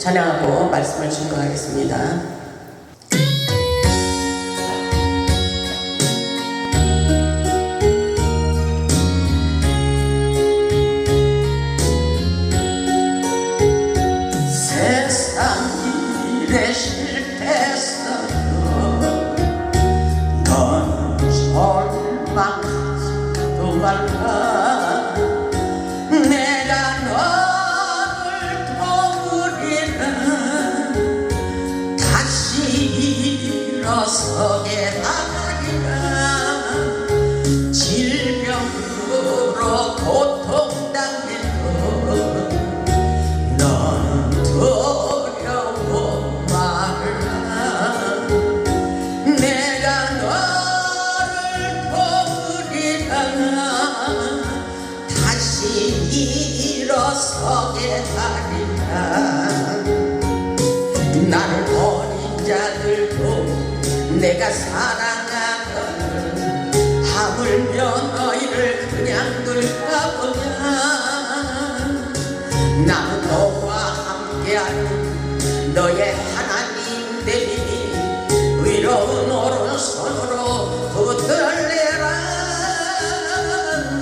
찬양하고 말씀을 증거하겠습니다. 세상 일에 실패했어도 넌 절망하지도 말라. 내가 너를 도우리라. 다시 일어서게 하리라. 질병으로 고통당해도 너는 두려워 말라. 내가 너를 도우리라. 다시 일어서게 하리라. 나를 버린 자들도 내가 사랑하거늘 하물며 너희를 그냥 둘까 보냐. 나는 너와 함께하는 너의 하나님 되리니 의로운 오른손으로 붙들리라.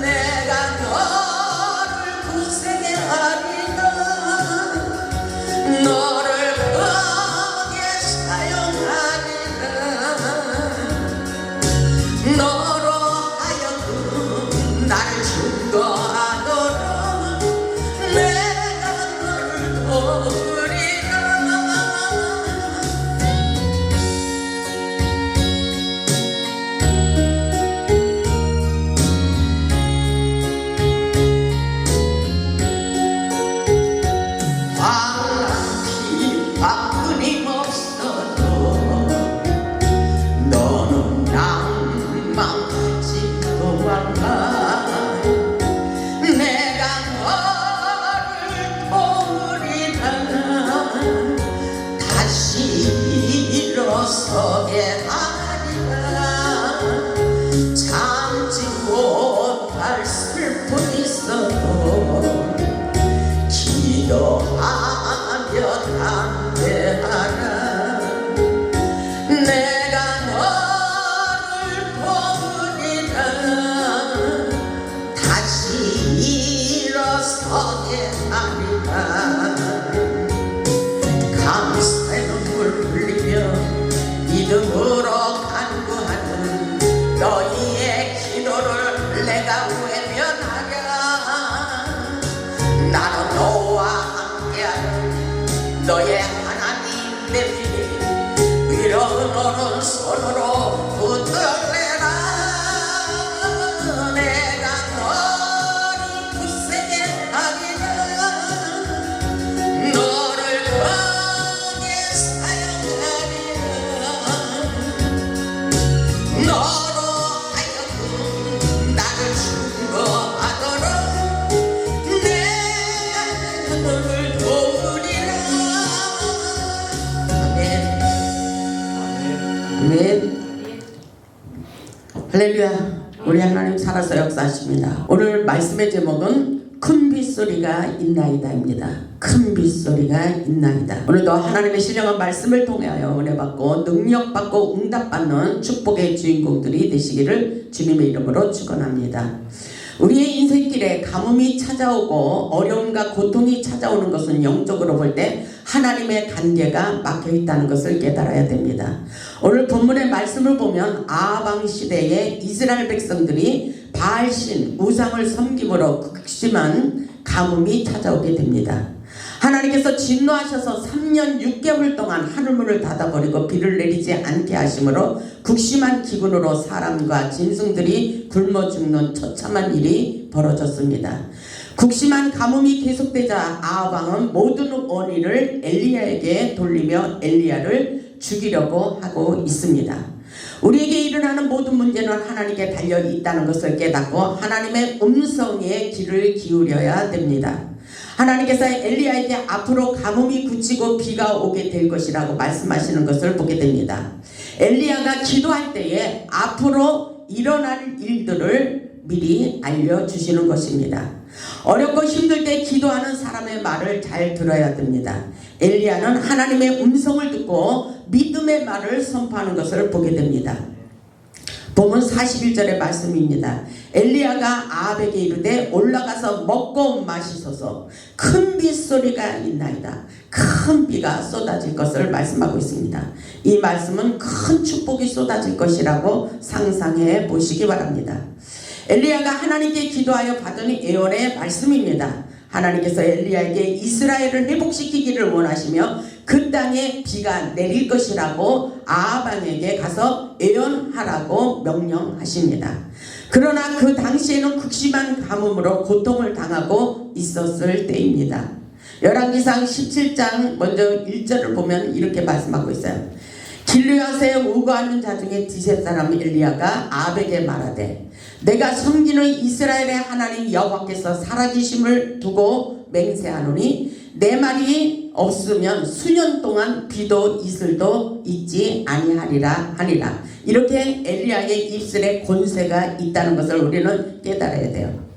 내가 너를 굳세게 하리라. 너를 크게 사용하리라. 너로 하여금 나를 증거하도록 내가 너를 도우리라. 바람이 끊임없어도 너는 낭망하지도 말라. 내가 너를 도우리라. 다시 일어서게 하리라. 참지 못할 슬픔이 있어도 기도하며 담대하라. 내가 너를 도우리라. 다시 일어서게 하리라. 감사의 눈물 흘리며 믿음으로 간구하는 너희의 기도를 내가 외면하랴. 나는 너와 함께하는 너의 하나님 되리니 위로운 오른손으로 붙들리라. 내가 너를 굳세게 하리라. 너를 크게 사용하리라. 너로 하여금 나를 증거하도록 너를 도우리라. 아멘. 아멘. 할렐루야. 우리 하나님 살아서 역사하십니다. 오늘 말씀의 제목은 큰 빗소리가 있나이다입니다. 큰 빗소리가 있나이다. 오늘도 하나님의 신령한 말씀을 통하여 은혜받고 능력받고 응답받는 축복의 주인공들이 되시기를 주님의 이름으로 축원합니다. 우리의 인생길에 가뭄이 찾아오고 어려움과 고통이 찾아오는 것은 영적으로 볼 때 하나님의 관계가 막혀있다는 것을 깨달아야 됩니다. 오늘 본문의 말씀을 보면 아방 시대에 이스라엘 백성들이 바알신 우상을 섬김으로 극심한 가뭄이 찾아오게 됩니다. 하나님께서 진노하셔서 3년 6개월 동안 하늘문을 닫아버리고 비를 내리지 않게 하심으로 극심한 기근으로 사람과 짐승들이 굶어 죽는 처참한 일이 벌어졌습니다. 극심한 가뭄이 계속되자 아합 왕은 모든 원인을 엘리야에게 돌리며 엘리야를 죽이려고 하고 있습니다. 우리에게 일어나는 모든 문제는 하나님께 달려 있다는 것을 깨닫고 하나님의 음성에 귀를 기울여야 됩니다. 하나님께서 엘리야에게 앞으로 가뭄이 그치고 비가 오게 될 것이라고 말씀하시는 것을 보게 됩니다. 엘리야가 기도할 때에 앞으로 일어날 일들을 미리 알려주시는 것입니다. 어렵고 힘들 때 기도하는 사람의 말을 잘 들어야 됩니다. 엘리야는 하나님의 음성을 듣고 믿음의 말을 선포하는 것을 보게 됩니다. 본문 41절의 말씀입니다. 엘리야가 아합에게 이르되 올라가서 먹고 마시소서. 큰 빗소리가 있나이다. 큰 비가 쏟아질 것을 말씀하고 있습니다. 이 말씀은 큰 축복이 쏟아질 것이라고 상상해 보시기 바랍니다. 엘리야가 하나님께 기도하여 받은 예언의 말씀입니다. 하나님께서 엘리야에게 이스라엘을 회복시키기를 원하시며 그 땅에 비가 내릴 것이라고 아합에게 가서 예언하라고 명령하십니다. 그러나 그 당시에는 극심한 가뭄으로 고통을 당하고 있었을 때입니다. 열왕기상 17장 먼저 1절을 보면 이렇게 말씀하고 있어요. 길르앗에 우거하는 자 중에 디셉 사람 엘리야가 아합에게 말하되 내가 섬기는 이스라엘의 하나님 여호와께서 살아계심을 두고 맹세하노니 내 말이 없으면 수년 동안 비도 이슬도 있지 아니하리라 하니라. 이렇게 엘리야의 입술에 권세가 있다는 것을 우리는 깨달아야 돼요.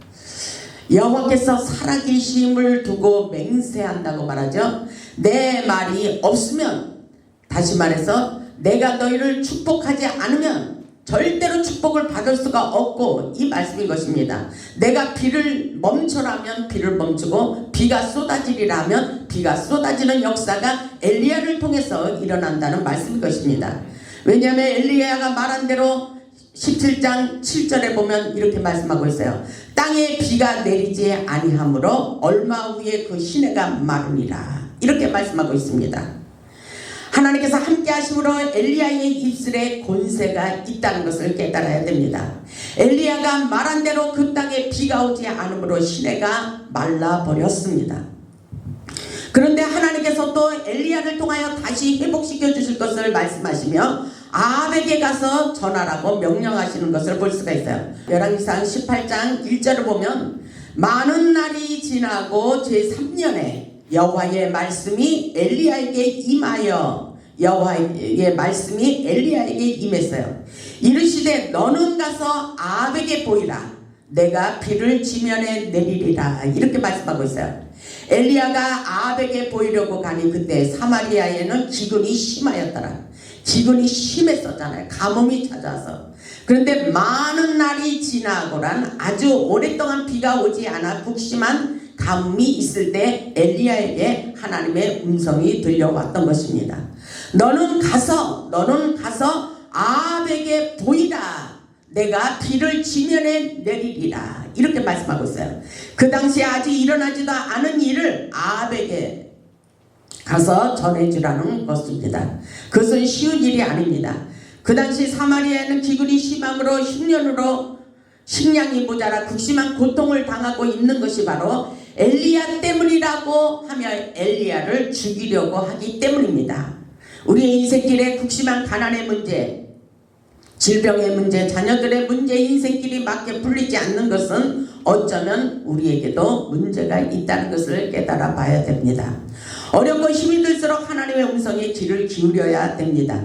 여호와께서 살아계심을 두고 맹세한다고 말하죠. 내 말이 없으면, 다시 말해서 내가 너희를 축복하지 않으면 절대로 축복을 받을 수가 없고, 이 말씀인 것입니다. 내가 비를 멈춰라면 비를 멈추고 비가 쏟아지리라면 비가 쏟아지는 역사가 엘리야를 통해서 일어난다는 말씀인 것입니다. 왜냐하면 엘리야가 말한 대로 17장 7절에 보면 이렇게 말씀하고 있어요. 땅에 비가 내리지 아니하므로 얼마 후에 그 시내가 마르니라. 이렇게 말씀하고 있습니다. 하나님께서 함께 하심으로 엘리야의 입술에 권세가 있다는 것을 깨달아야 됩니다. 엘리야가 말한 대로 그 땅에 비가 오지 않으므로 시내가 말라버렸습니다. 그런데 하나님께서 또 엘리야를 통하여 다시 회복시켜 주실 것을 말씀하시며 아합에게 가서 전하라고 명령하시는 것을 볼 수가 있어요. 열왕기상 18장 1절을 보면 많은 날이 지나고 제3년에 여호와의 말씀이 엘리야에게 임하여, 여호와의 말씀이 엘리야에게 임했어요. 이르시되 너는 가서 아합에게 보이라. 내가 비를 지면에 내리리라. 이렇게 말씀하고 있어요. 엘리야가 아합에게 보이려고 가니 그때 사마리아에는 기근이 심하였더라. 기근이 심했었잖아요. 가뭄이 찾아와서. 그런데 많은 날이 지나고란 아주 오랫동안 비가 오지 않아 극심한 가뭄이 있을 때 엘리야에게 하나님의 음성이 들려왔던 것입니다. 너는 가서 아합에게 보이라. 내가 비를 지면에 내리리라. 이렇게 말씀하고 있어요. 그 당시에 아직 일어나지도 않은 일을 아합에게 가서 전해주라는 것입니다. 그것은 쉬운 일이 아닙니다. 그 당시 사마리아에는 기근이 심함으로 흉년으로 식량이 모자라 극심한 고통을 당하고 있는 것이 바로 엘리야 때문이라고 하며 엘리야를 죽이려고 하기 때문입니다. 우리의 인생길에 극심한 가난의 문제, 질병의 문제, 자녀들의 문제, 인생길이 맞게 풀리지 않는 것은 어쩌면 우리에게도 문제가 있다는 것을 깨달아 봐야 됩니다. 어렵고 힘이 들수록 하나님의 음성에 귀를 기울여야 됩니다.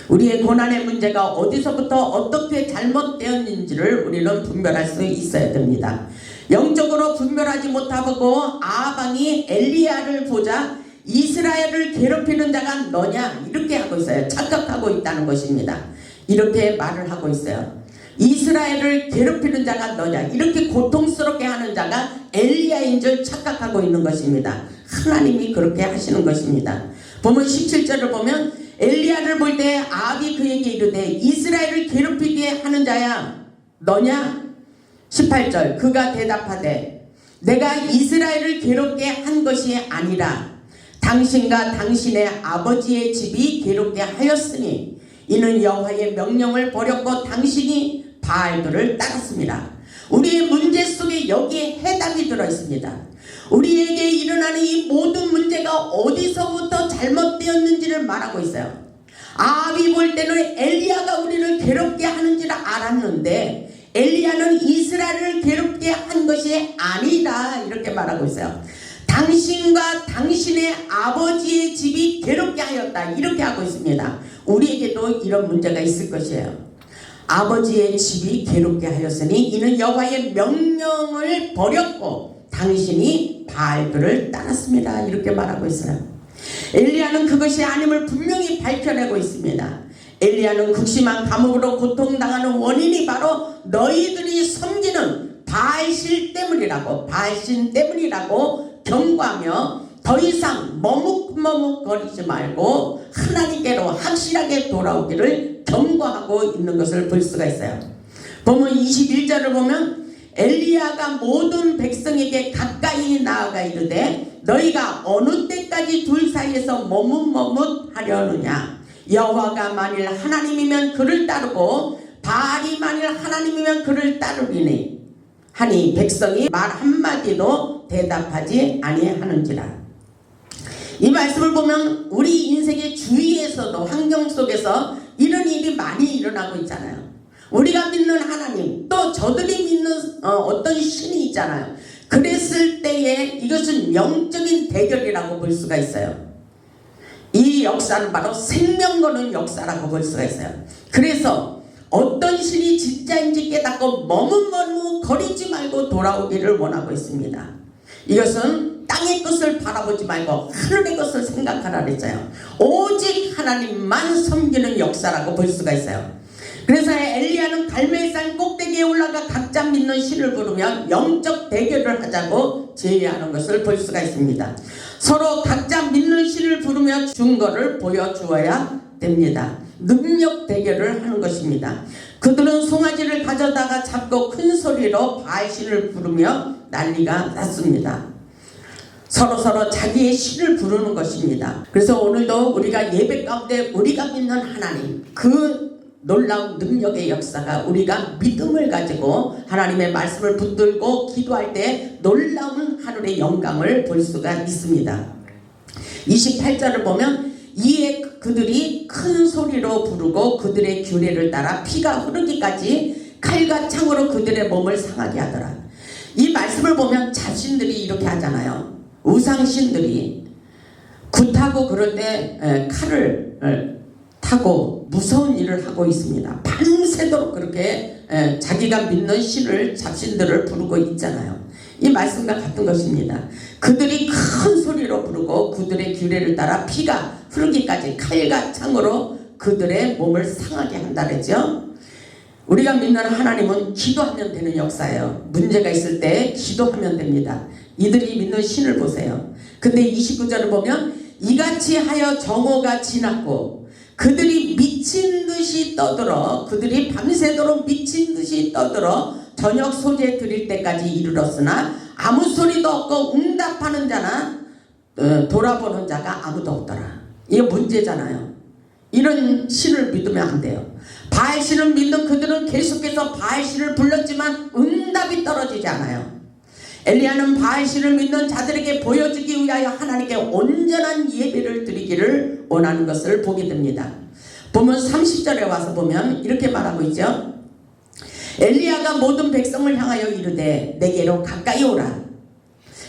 우리의 고난의 문제가 어디서부터 어떻게 잘못되었는지를 우리는 분별할 수 있어야 됩니다. 영적으로 분별하지 못하고 아방이 엘리야를 보자 이스라엘을 괴롭히는 자가 너냐 이렇게 하고 있어요. 착각하고 있다는 것입니다. 이렇게 말을 하고 있어요. 이스라엘을 괴롭히는 자가 너냐, 이렇게 고통스럽게 하는 자가 엘리야인 줄 착각하고 있는 것입니다. 하나님이 그렇게 하시는 것입니다. 보면 17절을 보면 엘리야를 볼 때 아합이 그에게 이르되 이스라엘을 괴롭히게 하는 자야 너냐? 18절 그가 대답하되 내가 이스라엘을 괴롭게 한 것이 아니라 당신과 당신의 아버지의 집이 괴롭게 하였으니 이는 여호와의 명령을 버렸고 당신이 바알들을 따랐습니다. 우리의 문제 속에 여기에 해답이 들어있습니다. 우리에게 일어나는 이 모든 문제가 어디서부터 잘못되었는지를 말하고 있어요. 아합이 볼 때는 엘리야가 우리를 괴롭게 하는 줄 알았는데 엘리야는 이스라엘을 괴롭게 한 것이 아니다 이렇게 말하고 있어요. 당신과 당신의 아버지의 집이 괴롭게 하였다 이렇게 하고 있습니다. 우리에게도 이런 문제가 있을 것이에요. 아버지의 집이 괴롭게 하였으니 이는 여호와의 명령을 버렸고 당신이 바알들을 따랐습니다. 이렇게 말하고 있어요. 엘리야는 그것이 아님을 분명히 밝혀내고 있습니다. 엘리야는 극심한 감옥으로 고통당하는 원인이 바로 너희들이 섬기는 바알신 때문이라고 경고하며 더 이상 머뭇머뭇거리지 말고 하나님께로 확실하게 돌아오기를 경고하고 있는 것을 볼 수가 있어요. 보면 21절을 보면 엘리야가 모든 백성에게 가까이 나아가 이르되 너희가 어느 때까지 둘 사이에서 머뭇머뭇하려느냐. 여호와가 만일 하나님이면 그를 따르고 바알이 만일 하나님이면 그를 따르리니 하니 백성이 말 한마디도 대답하지 아니하는지라. 이 말씀을 보면 우리 인생의 주위에서도 환경 속에서 이런 일이 많이 일어나고 있잖아요. 우리가 믿는 하나님 또 저들이 믿는 어떤 신이 있잖아요. 그랬을 때에 이것은 영적인 대결이라고 볼 수가 있어요. 이 역사는 바로 생명 거는 역사라고 볼 수가 있어요. 그래서 어떤 신이 진짜인지 깨닫고 머뭇머뭇거리지 말고 돌아오기를 원하고 있습니다. 이것은 땅의 것을 바라보지 말고 하늘의 것을 생각하라 그랬어요. 오직 하나님만 섬기는 역사라고 볼 수가 있어요. 그래서 엘리야는 갈멜산 꼭대기에 올라가 각자 믿는 신을 부르며 영적 대결을 하자고 제의하는 것을 볼 수가 있습니다. 서로 각자 믿는 신을 부르며 증거를 보여주어야 됩니다. 능력 대결을 하는 것입니다. 그들은 송아지를 가져다가 잡고 큰 소리로 바알신을 부르며 난리가 났습니다. 서로 자기의 신을 부르는 것입니다. 그래서 오늘도 우리가 예배 가운데 우리가 믿는 하나님 그 놀라운 능력의 역사가 우리가 믿음을 가지고 하나님의 말씀을 붙들고 기도할 때 놀라운 하늘의 영광을 볼 수가 있습니다. 28절을 보면 이에 그들이 큰 소리로 부르고 그들의 규례를 따라 피가 흐르기까지 칼과 창으로 그들의 몸을 상하게 하더라. 이 말씀을 보면 자신들이 이렇게 하잖아요. 우상신들이 굿하고 그럴 때 칼을 타고 무서운 일을 하고 있습니다. 밤새도록 그렇게 자기가 믿는 신을 자신들을 부르고 있잖아요. 이 말씀과 같은 것입니다. 그들이 큰 소리로 부르고 그들의 규례를 따라 피가 흐르기까지 칼과 창으로 그들의 몸을 상하게 한다 그랬죠. 우리가 믿는 하나님은 기도하면 되는 역사예요. 문제가 있을 때 기도하면 됩니다. 이들이 믿는 신을 보세요. 근데 29절을 보면 이같이 하여 정오가 지났고 그들이 미친 듯이 떠들어 그들이 밤새도록 미친 듯이 떠들어 저녁 소재 드릴 때까지 이르렀으나 아무 소리도 없고 응답하는 자나 돌아보는 자가 아무도 없더라. 이게 문제잖아요. 이런 신을 믿으면 안 돼요. 바알신을 믿는 그들은 계속해서 바알신을 불렀지만 응답이 떨어지지 않아요. 엘리야는 바알신을 믿는 자들에게 보여주기 위하여 하나님께 온전한 예배를 드리기를 원하는 것을 보게 됩니다. 보면 30절에 와서 보면 이렇게 말하고 있죠. 엘리야가 모든 백성을 향하여 이르되 내게로 가까이 오라.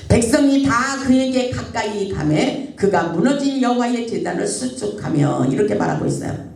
백성이 다 그에게 가까이 가매 그가 무너진 여호와의 제단을 수축하며 이렇게 말하고 있어요.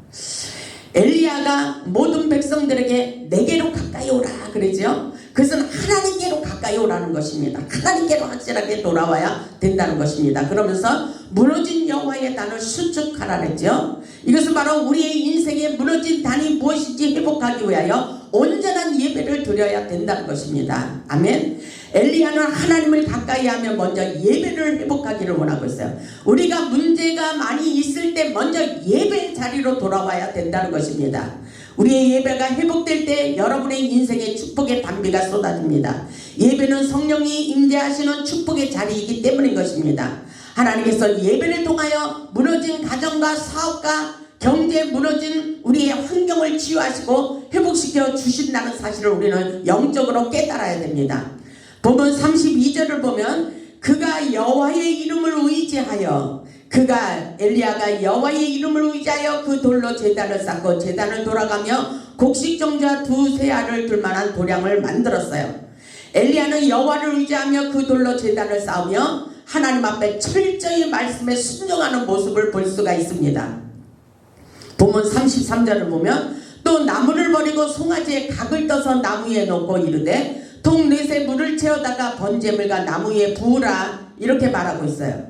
엘리야가 모든 백성들에게 내게로 가까이 오라 그러죠. 그것은 하나님께로 가까이 오라는 것입니다. 하나님께로 확실하게 돌아와야 된다는 것입니다. 그러면서 무너진 여호와의 단을 수축하라 그랬죠. 이것은 바로 우리의 인생의 무너진 단이 무엇인지 회복하기 위하여 온전한 예배를 드려야 된다는 것입니다. 아멘. 엘리야는 하나님을 가까이 하면 먼저 예배를 회복하기를 원하고 있어요. 우리가 문제가 많이 있을 때 먼저 예배 자리로 돌아와야 된다는 것입니다. 우리의 예배가 회복될 때 여러분의 인생에 축복의 단비가 쏟아집니다. 예배는 성령이 임재하시는 축복의 자리이기 때문인 것입니다. 하나님께서 예배를 통하여 무너진 가정과 사업과 경제 무너진 우리의 환경을 치유하시고 회복시켜 주신다는 사실을 우리는 영적으로 깨달아야 됩니다. 보면 32절을 보면 그가 여호와의 이름을 의지하여 엘리야가 여호와의 이름을 의지하여 그 돌로 제단을 쌓고 제단을 돌아가며 곡식종자 두세 알을 둘 만한 도량을 만들었어요. 엘리야는 여호와를 의지하며 그 돌로 제단을 쌓으며 하나님 앞에 철저히 말씀에 순종하는 모습을 볼 수가 있습니다. 본문 33절을 보면 또 나무를 버리고 송아지에 각을 떠서 나무 위에 놓고 이르되 통 넷에 물을 채우다가 번제물과 나무 위에 부으라 이렇게 말하고 있어요.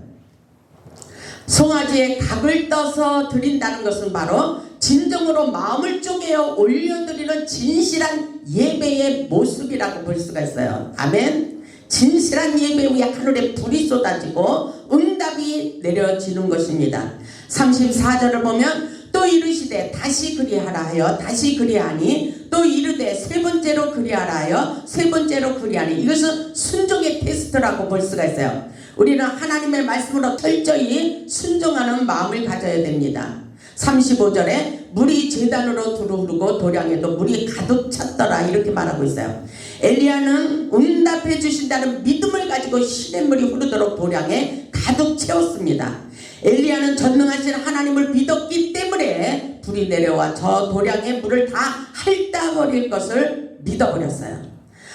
송아지에 각을 떠서 드린다는 것은 바로 진정으로 마음을 쪼개어 올려드리는 진실한 예배의 모습이라고 볼 수가 있어요. 아멘. 진실한 예배 위에 하늘에 불이 쏟아지고 응답이 내려지는 것입니다. 34절을 보면 또 이르시되 다시 그리하라 하여 다시 그리하니 또 이르되 세 번째로 그리하라 하여 세 번째로 그리하니 이것은 순종의 테스트라고 볼 수가 있어요. 우리는 하나님의 말씀으로 철저히 순종하는 마음을 가져야 됩니다. 35절에 물이 제단으로 두루르고 도량에도 물이 가득 찼더라 이렇게 말하고 있어요. 엘리야는 응답해 주신다는 믿음을 가지고 시냇물이 흐르도록 도량에 가득 채웠습니다. 엘리야는 전능하신 하나님을 믿었기 때문에 불이 내려와 저 도량의 물을 다 핥아버릴 것을 믿어버렸어요.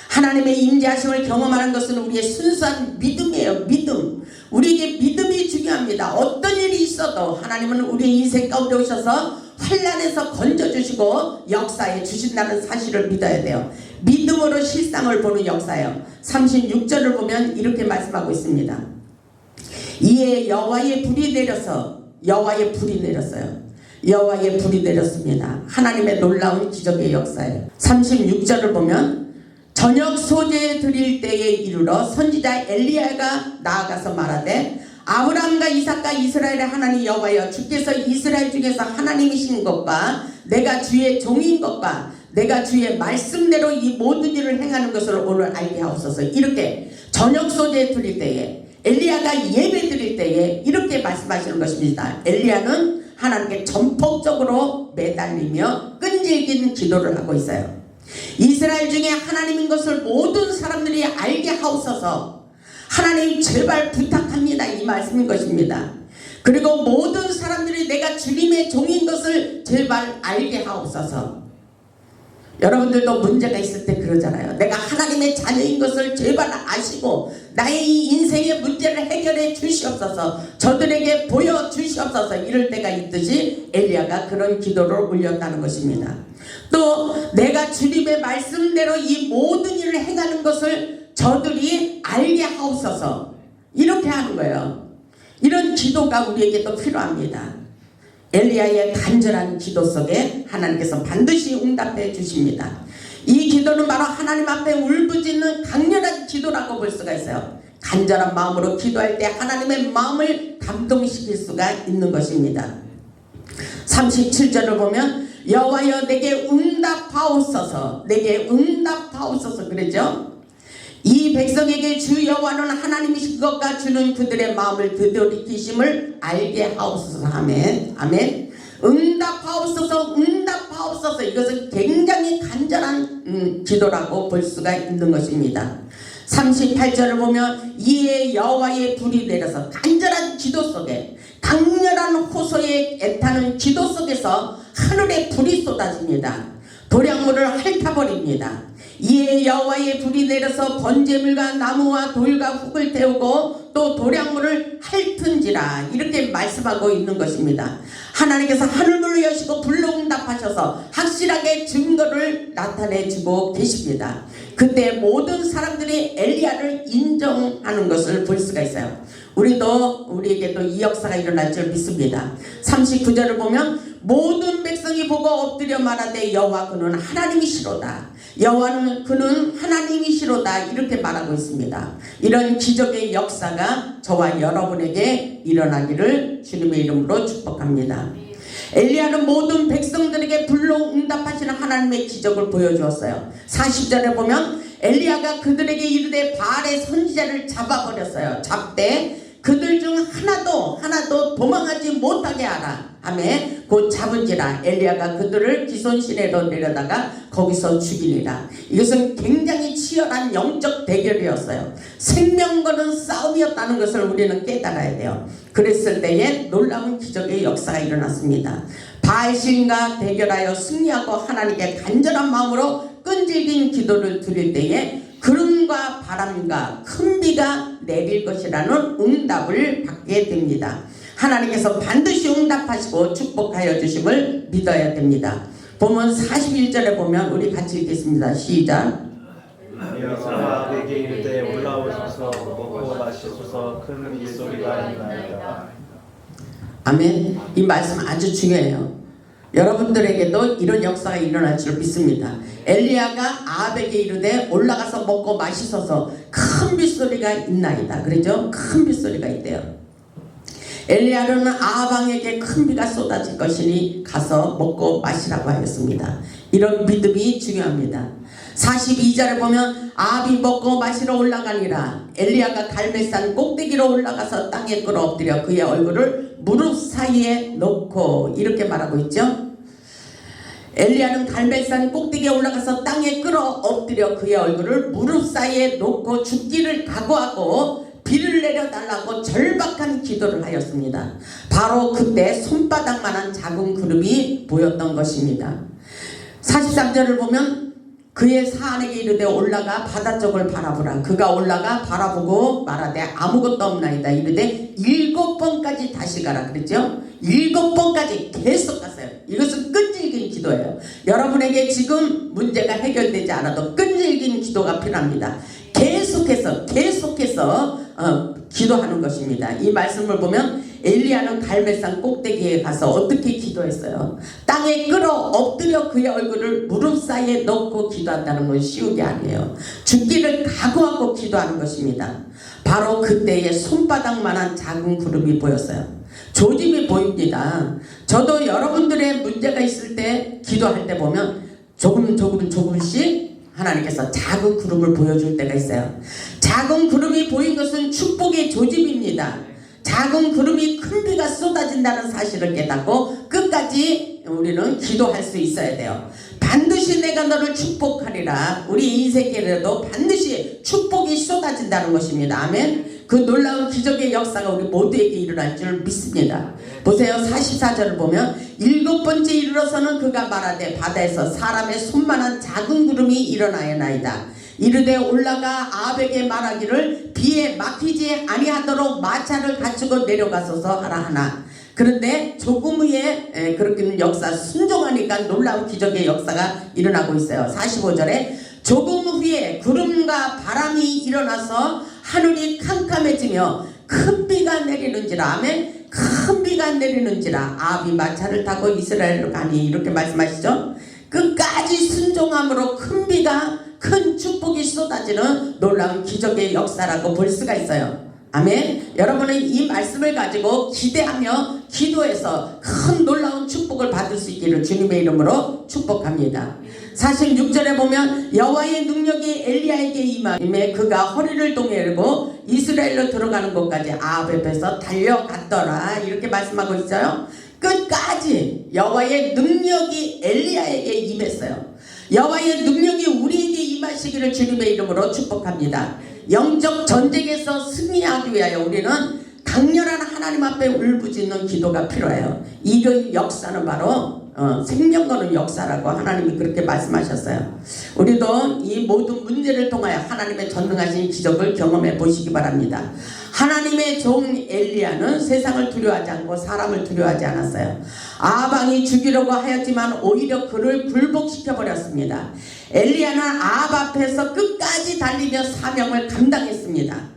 하나님의 임재하심을 경험하는 것은 우리의 순수한 믿음이에요. 믿음. 우리에게 믿음이 중요합니다. 어떤 일이 있어도 하나님은 우리의 인생 가운데 오셔서 환난에서 건져주시고 역사해 주신다는 사실을 믿어야 돼요. 믿음으로 실상을 보는 역사예요. 36절을 보면 이렇게 말씀하고 있습니다. 이에 여호와의 불이 내렸어요. 여호와의 불이 내렸습니다. 하나님의 놀라운 기적의 역사예요. 36절을 보면 저녁 소재 드릴 때에 이르러 선지자 엘리야가 나아가서 말하되 아브라함과 이삭과 이스라엘의 하나님 여호와여 주께서 이스라엘 중에서 하나님이신 것과 내가 주의 종인 것과 내가 주의 말씀대로 이 모든 일을 행하는 것을 오늘 알게 하옵소서. 이렇게 저녁 소재 드릴 때에 엘리야가 예배 드릴 때에 이렇게 말씀하시는 것입니다. 엘리야는 하나님께 전폭적으로 매달리며 끈질긴 기도를 하고 있어요. 이스라엘 중에 하나님인 것을 모든 사람들이 알게 하옵소서. 하나님 제발 부탁합니다 이 말씀인 것입니다. 그리고 모든 사람들이 내가 주님의 종인 것을 제발 알게 하옵소서. 여러분들도 문제가 있을 때 그러잖아요. 내가 하나님의 자녀인 것을 제발 아시고 나의 이 인생의 문제를 해결해 주시옵소서. 저들에게 보여주시옵소서. 이럴 때가 있듯이 엘리야가 그런 기도를 올렸다는 것입니다. 또 내가 주님의 말씀대로 이 모든 일을 행하는 것을 저들이 알게 하옵소서. 이렇게 하는 거예요. 이런 기도가 우리에게도 필요합니다. 엘리야의 간절한 기도 속에 하나님께서 반드시 응답해 주십니다. 이 기도는 바로 하나님 앞에 울부짖는 강렬한 기도라고 볼 수가 있어요. 간절한 마음으로 기도할 때 하나님의 마음을 감동시킬 수가 있는 것입니다. 37절을 보면 여호와여 내게 응답하옵소서. 내게 응답하옵소서 그러죠. 이 백성에게 주 여호와는 하나님이신 것과 주는 그들의 마음을 되돌이키심을 알게 하옵소서. 아멘. 아멘. 응답하옵소서. 응답하옵소서. 이것은 굉장히 간절한 기도라고 볼 수가 있는 것입니다. 38절을 보면 이에 여호와의 불이 내려서 간절한 기도 속에 강렬한 호소에 애타는 기도 속에서 하늘에 불이 쏟아집니다. 도량물을 핥아버립니다. 이에 여호와의 불이 내려서 번제물과 나무와 돌과 흙을 태우고 또 도량물을 핥은지라 이렇게 말씀하고 있는 것입니다. 하나님께서 하늘문을 여시고 불로 응답하셔서 확실하게 증거를 나타내주고 계십니다. 그때 모든 사람들이 엘리야를 인정하는 것을 볼 수가 있어요. 우리에게도 이 역사가 일어날 줄 믿습니다. 39절을 보면 모든 백성이 보고 엎드려 말하되 여호와 그는 하나님이시로다. 여호와는 그는 하나님이시로다 이렇게 말하고 있습니다. 이런 기적의 역사가 저와 여러분에게 일어나기를 주님의 이름으로 축복합니다. 엘리야는 모든 백성들에게 불로 응답하시는 하나님의 기적을 보여주었어요. 40절에 보면 엘리야가 그들에게 이르되 바알의 선지자를 잡아버렸어요. 잡되 그들 중 하나도 도망하지 못하게 하라 하매 곧 잡은지라 엘리야가 그들을 기손 시내로 내려다가 거기서 죽이니라. 이것은 굉장히 치열한 영적 대결이었어요. 생명 거는 싸움이었다는 것을 우리는 깨달아야 돼요. 그랬을 때에 놀라운 기적의 역사가 일어났습니다. 바알 신과 대결하여 승리하고 하나님께 간절한 마음으로 끈질긴 기도를 드릴 때에 구름과 바람과 큰 비가 내릴 것이라는 응답을 받게 됩니다. 하나님께서 반드시 응답하시고 축복하여 주심을 믿어야 됩니다. 보면 41절에 보면 우리 같이 읽겠습니다. 시작. 이어서 아합에게 이르되 올라오소서 먹고 마시소서 큰 빗소리가 있나이다. 아멘. 이 말씀 아주 중요해요. 여러분들에게도 이런 역사가 일어날 줄 믿습니다. 엘리야가 아합에게 이르되 올라가서 먹고 마시소서 큰 빗소리가 있나이다. 그러죠? 큰 빗소리가 있대요. 엘리야는 아합 왕에게 큰 비가 쏟아질 것이니 가서 먹고 마시라고 하였습니다. 이런 믿음이 중요합니다. 42절에 보면 아합이 먹고 마시러 올라가니라. 엘리야가 갈멜산 꼭대기로 올라가서 땅에 끌어 엎드려 그의 얼굴을 무릎 사이에 놓고 이렇게 말하고 있죠. 엘리야는 갈멜산 꼭대기에 올라가서 땅에 끌어 엎드려 그의 얼굴을 무릎 사이에 놓고 죽기를 각오하고 비를 내려달라고 절박한 기도를 하였습니다. 바로 그때 손바닥만한 작은 구름이 보였던 것입니다. 43절을 보면 그의 사안에게 이르되 올라가 바다 쪽을 바라보라. 그가 올라가 바라보고 말하되 아무것도 없나이다. 이르되 7번까지 다시 가라. 그랬죠? 7번까지 계속 갔어요. 이것은 끈질긴 기도예요. 여러분에게 지금 문제가 해결되지 않아도 끈질긴 기도가 필요합니다. 계속해서 기도하는 것입니다. 이 말씀을 보면 엘리야는 갈멜산 꼭대기에 가서 어떻게 기도했어요? 땅에 끌어 엎드려 그의 얼굴을 무릎 사이에 넣고 기도한다는 건 쉬운 게 아니에요. 죽기를 각오하고 기도하는 것입니다. 바로 그때의 손바닥만한 작은 구름이 보였어요. 조짐이 보입니다. 저도 여러분들의 문제가 있을 때 기도할 때 보면 조금씩 하나님께서 작은 구름을 보여줄 때가 있어요. 작은 구름이 보인 것은 축복의 조짐입니다. 작은 구름이 큰 비가 쏟아진다는 사실을 깨닫고 끝까지 우리는 기도할 수 있어야 돼요. 반드시 내가 너를 축복하리라. 우리 인생에도 반드시 축복이 쏟아진다는 것입니다. 아멘. 그 놀라운 기적의 역사가 우리 모두에게 일어날 줄 믿습니다. 보세요. 44절을 보면 7번째 이르러서는 그가 말하되 바다에서 사람의 손만한 작은 구름이 일어나야나이다. 이르되 올라가 아합에게 말하기를 비에 막히지 아니하도록 마차를 갖추고 내려가소서 하라 하나. 그런데 조금 후에 그렇게 역사 순종하니까 놀라운 기적의 역사가 일어나고 있어요. 45절에 조금 후에 구름과 바람이 일어나서 하늘이 캄캄해지며 큰 비가 내리는지라. 아멘. 큰 비가 내리는지라. 아합이 마차를 타고 이스라엘로 가니 이렇게 말씀하시죠. 끝까지 순종함으로 큰 축복이 쏟아지는 놀라운 기적의 역사라고 볼 수가 있어요. 아멘. 여러분은 이 말씀을 가지고 기대하며 기도해서 큰 놀라운 축복을 받을 수 있기를 주님의 이름으로 축복합니다. 46절에 보면 여호와의 능력이 엘리야에게 임함에 그가 허리를 동여매고 이스라엘로 들어가는 곳까지 아합 앞에서 달려갔더라. 이렇게 말씀하고 있어요. 끝까지 여호와의 능력이 엘리야에게 임했어요. 여호와의 능력이 우리에게 임하시기를 주님의 이름으로 축복합니다. 영적 전쟁에서 승리하기 위하여 우리는 강렬한 하나님 앞에 울부짖는 기도가 필요해요. 이 역사는 바로 생명 거는 역사라고 하나님이 그렇게 말씀하셨어요. 우리도 이 모든 문제를 통하여 하나님의 전능하신 기적을 경험해 보시기 바랍니다. 하나님의 종 엘리야는 세상을 두려워하지 않고 사람을 두려워하지 않았어요. 아합 왕이 죽이려고 하였지만 오히려 그를 굴복시켜 버렸습니다. 엘리야는 아합 앞에서 끝까지 달리며 사명을 감당했습니다.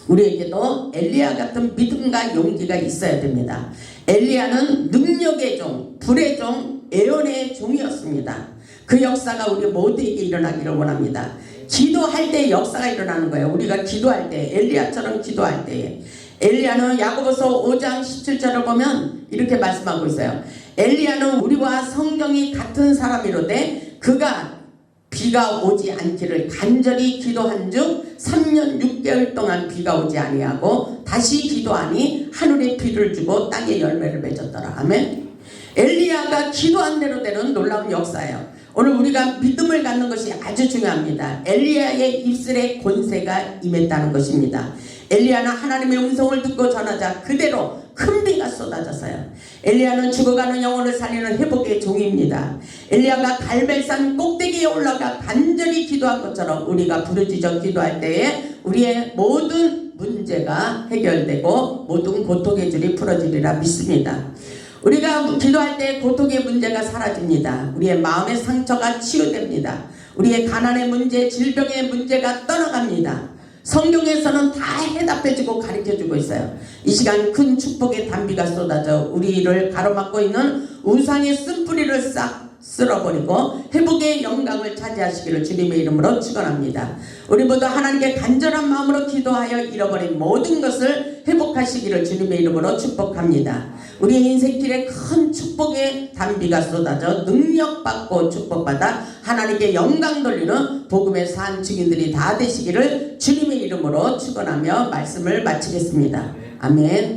우리에게도 엘리야 같은 믿음과 용기가 있어야 됩니다. 엘리야는 능력의 종, 불의 종, 애언의 종이었습니다. 그 역사가 우리 모두에게 일어나기를 원합니다. 기도할 때 역사가 일어나는 거예요. 우리가 기도할 때, 엘리야처럼 기도할 때. 엘리야는 야고보서 5장 17절을 보면 이렇게 말씀하고 있어요. 엘리야는 우리와 성경이 같은 사람이로되 그가 비가 오지 않기를 간절히 기도한 중 3년 6개월 동안 비가 오지 아니하고 다시 기도하니 하늘에 비를 주고 땅에 열매를 맺었더라. 아멘. 엘리야가 기도한 대로 되는 놀라운 역사예요. 오늘 우리가 믿음을 갖는 것이 아주 중요합니다. 엘리야의 입술에 권세가 임했다는 것입니다. 엘리야는 하나님의 음성을 듣고 전하자 그대로 큰 비가 쏟아졌어요. 엘리야는 죽어가는 영혼을 살리는 회복의 종입니다. 엘리야가 갈멜산 꼭대기에 올라가 간절히 기도한 것처럼 우리가 부르짖어 기도할 때에 우리의 모든 문제가 해결되고 모든 고통의 줄이 풀어지리라 믿습니다. 우리가 기도할 때 고통의 문제가 사라집니다. 우리의 마음의 상처가 치유됩니다. 우리의 가난의 문제, 질병의 문제가 떠나갑니다. 성경에서는 다 해답해주고 가르쳐주고 있어요. 이 시간 큰 축복의 단비가 쏟아져 우리를 가로막고 있는 우상의 쓴뿌리를 싹 쓸어버리고 회복의 영광을 차지하시기를 주님의 이름으로 축원합니다. 우리 모두 하나님께 간절한 마음으로 기도하여 잃어버린 모든 것을 회복하시기를 주님의 이름으로 축복합니다. 우리의 인생길에 큰 축복의 단비가 쏟아져 능력받고 축복받아 하나님께 영광 돌리는 복음의 산 증인들이 다 되시기를 주님의 이름으로 축원하며 말씀을 마치겠습니다. 아멘.